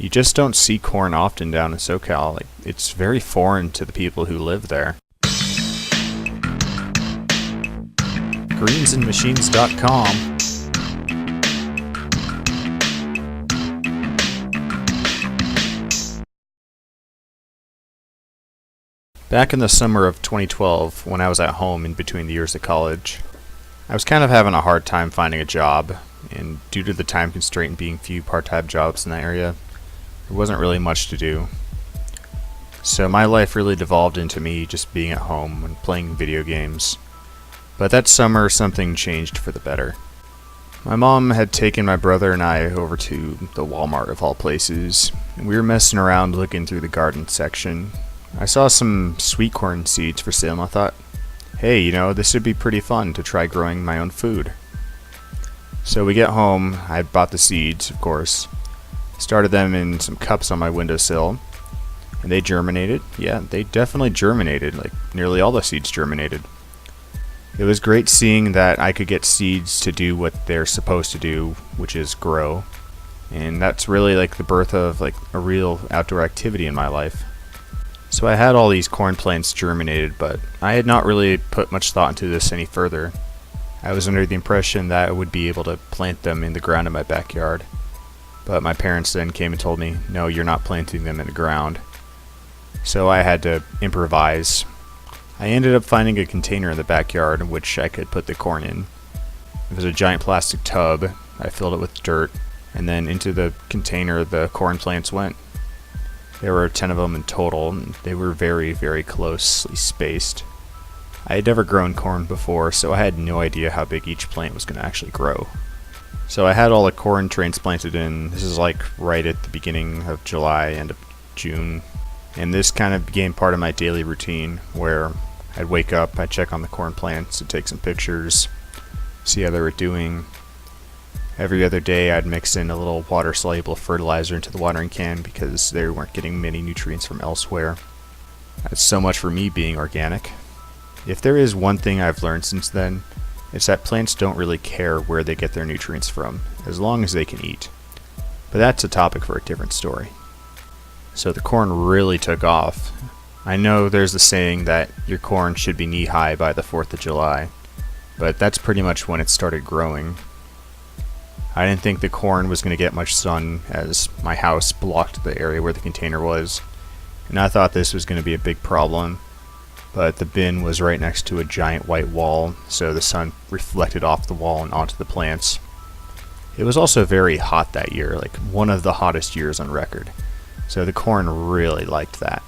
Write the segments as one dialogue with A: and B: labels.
A: You just don't see corn often down in SoCal. It's very foreign to the people who live there. Greensandmachines.com. Back in the summer of 2012, when I was at home in between the years of college, I was kind of having a hard time finding a job, and due to the time constraint being few part-time jobs in that area, there wasn't really much to do. So my life really devolved into me just being at home and playing video games. But that summer, something changed for the better. My mom had taken my brother and I over to the Walmart of all places, and we were messing around looking through the garden section. I saw some sweetcorn seeds for sale and I thought, hey, this would be pretty fun to try growing my own food. So we get home, I bought the seeds, of course, started them in some cups on my windowsill, and they germinated. Yeah, they definitely germinated, like nearly all the seeds germinated. It was great seeing that I could get seeds to do what they're supposed to do, which is grow. And that's really like the birth of like a real outdoor activity in my life. So I had all these corn plants germinated, but I had not really put much thought into this any further. I was under the impression that I would be able to plant them in the ground in my backyard. But my parents then came and told me, no, you're not planting them in the ground. So I had to improvise. I ended up finding a container in the backyard in which I could put the corn in. It was a giant plastic tub. I filled it with dirt, and then into the container the corn plants went. There were 10 of them in total, and they were very, very closely spaced. I had never grown corn before, so I had no idea how big each plant was going to actually grow. So I had all the corn transplanted in. This is like right at the beginning of July, end of June. And this kind of became part of my daily routine, where I'd wake up, I'd check on the corn plants, and take some pictures, see how they were doing. Every other day I'd mix in a little water-soluble fertilizer into the watering can because they weren't getting many nutrients from elsewhere. That's so much for me being organic. If there is one thing I've learned since then, it's that plants don't really care where they get their nutrients from, as long as they can eat. But that's a topic for a different story. So the corn really took off. I know there's the saying that your corn should be knee-high by the 4th of July, but that's pretty much when it started growing. I didn't think the corn was going to get much sun as my house blocked the area where the container was, and I thought this was going to be a big problem, but the bin was right next to a giant white wall, so the sun reflected off the wall and onto the plants. It was also very hot that year, like one of the hottest years on record, so the corn really liked that.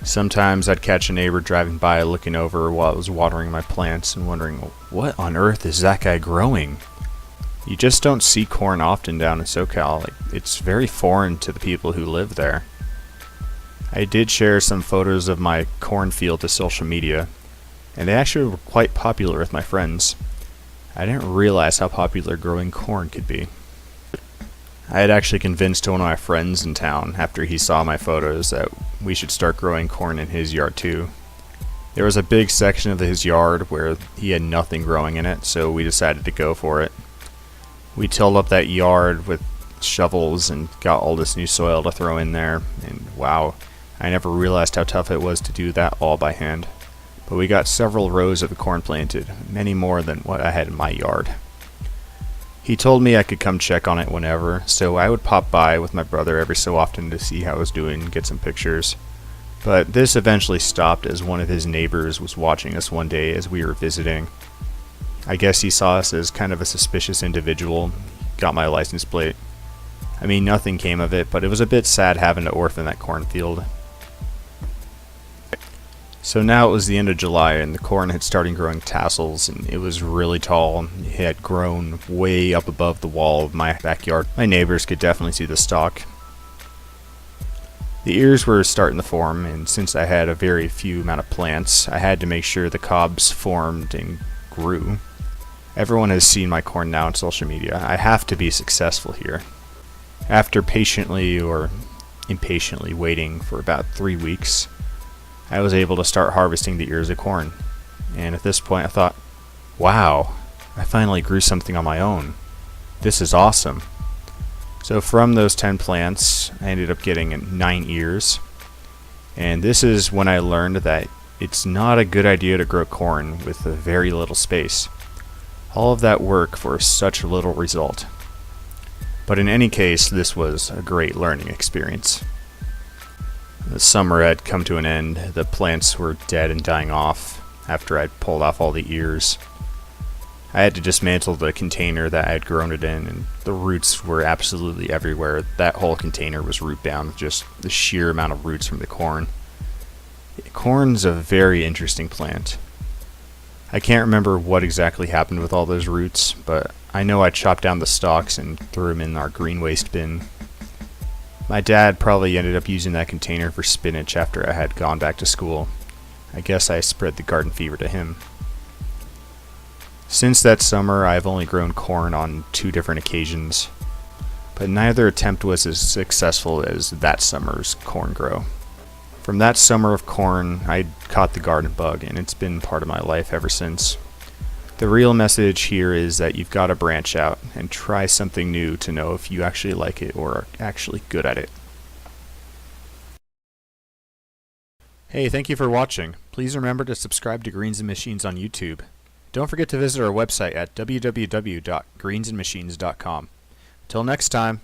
A: Sometimes I'd catch a neighbor driving by looking over while I was watering my plants and wondering, what on earth is that guy growing? You just don't see corn often down in SoCal. It's very foreign to the people who live there. I did share some photos of my cornfield to social media, and they actually were quite popular with my friends. I didn't realize how popular growing corn could be. I had actually convinced one of my friends in town after he saw my photos that we should start growing corn in his yard too. There was a big section of his yard where he had nothing growing in it, so we decided to go for it. We tilled up that yard with shovels and got all this new soil to throw in there, and wow, I never realized how tough it was to do that all by hand. But we got several rows of corn planted, many more than what I had in my yard. He told me I could come check on it whenever, so I would pop by with my brother every so often to see how it was doing and get some pictures. But this eventually stopped as one of his neighbors was watching us one day as we were visiting. I guess he saw us as kind of a suspicious individual, got my license plate. I mean, nothing came of it, but it was a bit sad having to orphan that cornfield. So now it was the end of July and the corn had started growing tassels and it was really tall. It had grown way up above the wall of my backyard. My neighbors could definitely see the stalk. The ears were starting to form, and since I had a very few amount of plants, I had to make sure the cobs formed and grew. Everyone has seen my corn now on social media. I have to be successful here. After patiently or impatiently waiting for about 3 weeks, I was able to start harvesting the ears of corn. And at this point I thought, wow, I finally grew something on my own. This is awesome. So from those 10 plants, I ended up getting 9 ears. And this is when I learned that it's not a good idea to grow corn with a very little space. All of that work for such little result. But in any case, this was a great learning experience. The summer had come to an end. The plants were dead and dying off after I'd pulled off all the ears. I had to dismantle the container that I had grown it in, and the roots were absolutely everywhere. That whole container was root bound with just the sheer amount of roots from the corn. Corn's a very interesting plant. I can't remember what exactly happened with all those roots, but I know I chopped down the stalks and threw them in our green waste bin. My dad probably ended up using that container for spinach after I had gone back to school. I guess I spread the garden fever to him. Since that summer, I've only grown corn on 2 different occasions, but neither attempt was as successful as that summer's corn grow. From that summer of corn, I caught the garden bug, and it's been part of my life ever since. The real message here is that you've got to branch out and try something new to know if you actually like it or are actually good at it. Hey, thank you for watching. Please remember to subscribe to Greens and Machines on YouTube. Don't forget to visit our website at www.greensandmachines.com. Till next time.